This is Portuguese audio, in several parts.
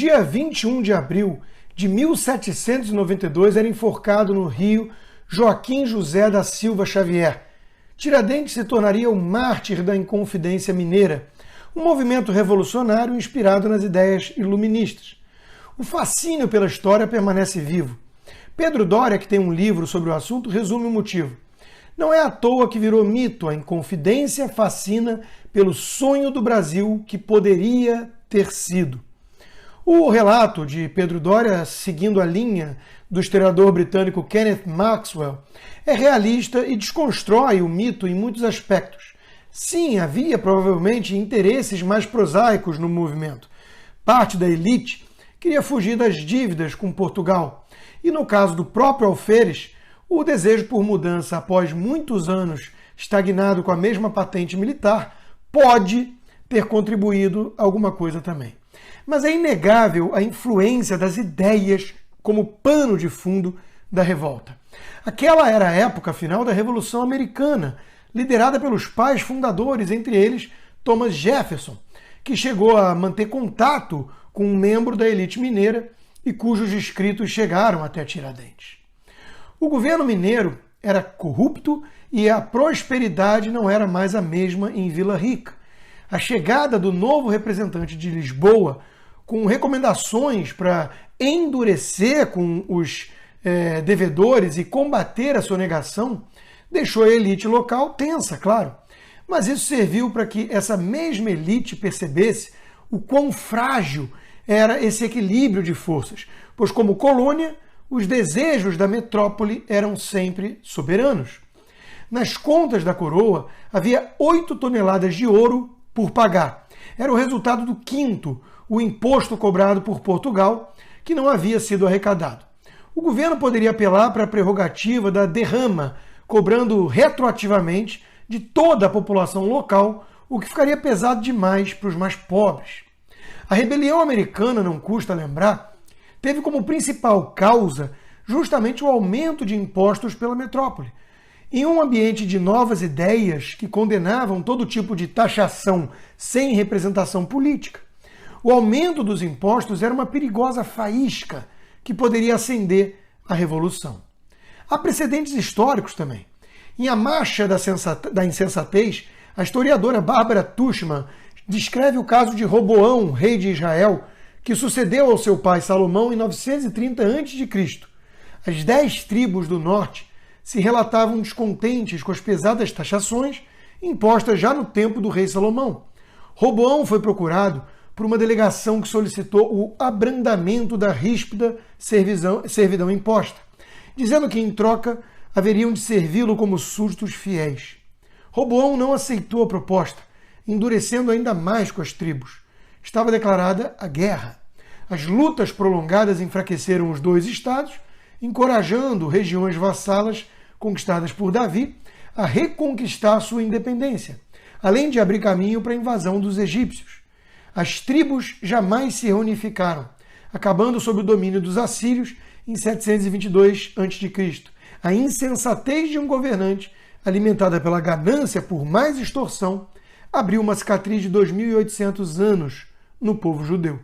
dia 21 de abril de 1792 era enforcado no Rio Joaquim José da Silva Xavier. Tiradentes se tornaria o mártir da Inconfidência Mineira, um movimento revolucionário inspirado nas ideias iluministas. O fascínio pela história permanece vivo. Pedro Doria, que tem um livro sobre o assunto, resume o motivo. Não é à toa que virou mito, a Inconfidência fascina pelo sonho do Brasil que poderia ter sido. O relato de Pedro Doria, seguindo a linha do historiador britânico Kenneth Maxwell, é realista e desconstrói o mito em muitos aspectos. Sim, havia provavelmente interesses mais prosaicos no movimento. Parte da elite queria fugir das dívidas com Portugal. E no caso do próprio Alferes, o desejo por mudança após muitos anos estagnado com a mesma patente militar pode ter contribuído alguma coisa também. Mas é inegável a influência das ideias como pano de fundo da revolta. Aquela era a época final da Revolução Americana, liderada pelos pais fundadores, entre eles Thomas Jefferson, que chegou a manter contato com um membro da elite mineira e cujos escritos chegaram até Tiradentes. O governo mineiro era corrupto e a prosperidade não era mais a mesma em Vila Rica. A chegada do novo representante de Lisboa, com recomendações para endurecer com os devedores e combater a sonegação, deixou a elite local tensa, claro. Mas isso serviu para que essa mesma elite percebesse o quão frágil era esse equilíbrio de forças, pois como colônia, os desejos da metrópole eram sempre soberanos. Nas contas da coroa, havia 8 toneladas de ouro por pagar. Era o resultado do quinto, o imposto cobrado por Portugal, que não havia sido arrecadado. O governo poderia apelar para a prerrogativa da derrama, cobrando retroativamente de toda a população local, o que ficaria pesado demais para os mais pobres. A rebelião americana, não custa lembrar, teve como principal causa justamente o aumento de impostos pela metrópole. Em um ambiente de novas ideias que condenavam todo tipo de taxação sem representação política, o aumento dos impostos era uma perigosa faísca que poderia acender a revolução. Há precedentes históricos também. Em A Marcha da Insensatez, a historiadora Bárbara Tuchman descreve o caso de Roboão, rei de Israel, que sucedeu ao seu pai Salomão em 930 a.C. As 10 tribos do norte se relatavam descontentes com as pesadas taxações impostas já no tempo do rei Salomão. Roboão foi procurado por uma delegação que solicitou o abrandamento da ríspida servidão imposta, dizendo que, em troca, haveriam de servi-lo como súditos fiéis. Roboão não aceitou a proposta, endurecendo ainda mais com as tribos. Estava declarada a guerra. As lutas prolongadas enfraqueceram os dois estados, encorajando regiões vassalas conquistadas por Davi a reconquistar sua independência, além de abrir caminho para a invasão dos egípcios. As tribos jamais se reunificaram, acabando sob o domínio dos assírios em 722 a.C. A insensatez de um governante, alimentada pela ganância por mais extorsão, abriu uma cicatriz de 2.800 anos no povo judeu.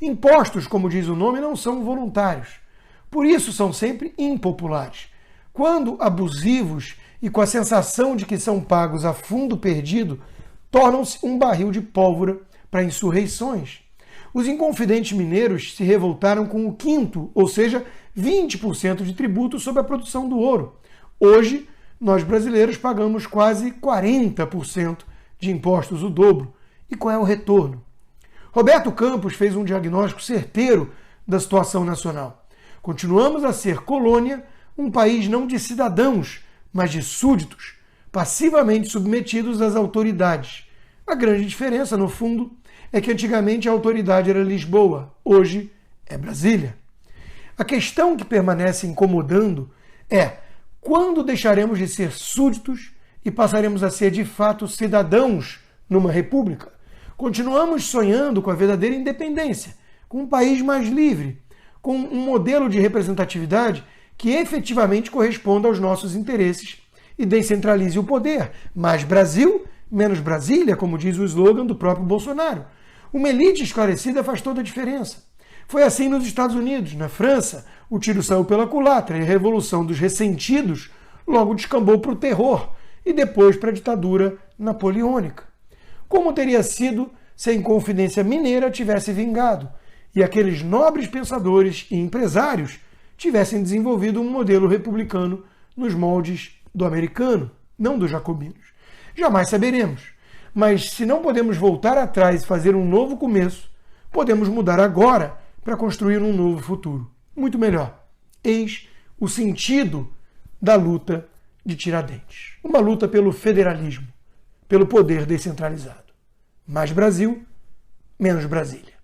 Impostos, como diz o nome, não são voluntários. Por isso são sempre impopulares. Quando abusivos e com a sensação de que são pagos a fundo perdido, tornam-se um barril de pólvora para insurreições. Os inconfidentes mineiros se revoltaram com o quinto, ou seja, 20% de tributo sobre a produção do ouro. Hoje, nós brasileiros pagamos quase 40% de impostos, o dobro. E qual é o retorno? Roberto Campos fez um diagnóstico certeiro da situação nacional. Continuamos a ser colônia, um país não de cidadãos, mas de súditos, passivamente submetidos às autoridades. A grande diferença, no fundo, é que antigamente a autoridade era Lisboa, hoje é Brasília. A questão que permanece incomodando é quando deixaremos de ser súditos e passaremos a ser de fato cidadãos numa república? Continuamos sonhando com a verdadeira independência, com um país mais livre, com um modelo de representatividade que efetivamente corresponda aos nossos interesses e descentralize o poder. Mais Brasil, menos Brasília, como diz o slogan do próprio Bolsonaro. Uma elite esclarecida faz toda a diferença. Foi assim nos Estados Unidos. Na França, o tiro saiu pela culatra e a Revolução dos Ressentidos logo descambou para o terror e depois para a ditadura napoleônica. Como teria sido se a Inconfidência Mineira tivesse vingado e aqueles nobres pensadores e empresários tivessem desenvolvido um modelo republicano nos moldes do americano, não dos jacobinos? Jamais saberemos. Mas se não podemos voltar atrás e fazer um novo começo, podemos mudar agora para construir um novo futuro. Muito melhor. Eis o sentido da luta de Tiradentes. Uma luta pelo federalismo, pelo poder descentralizado. Mais Brasil, menos Brasília.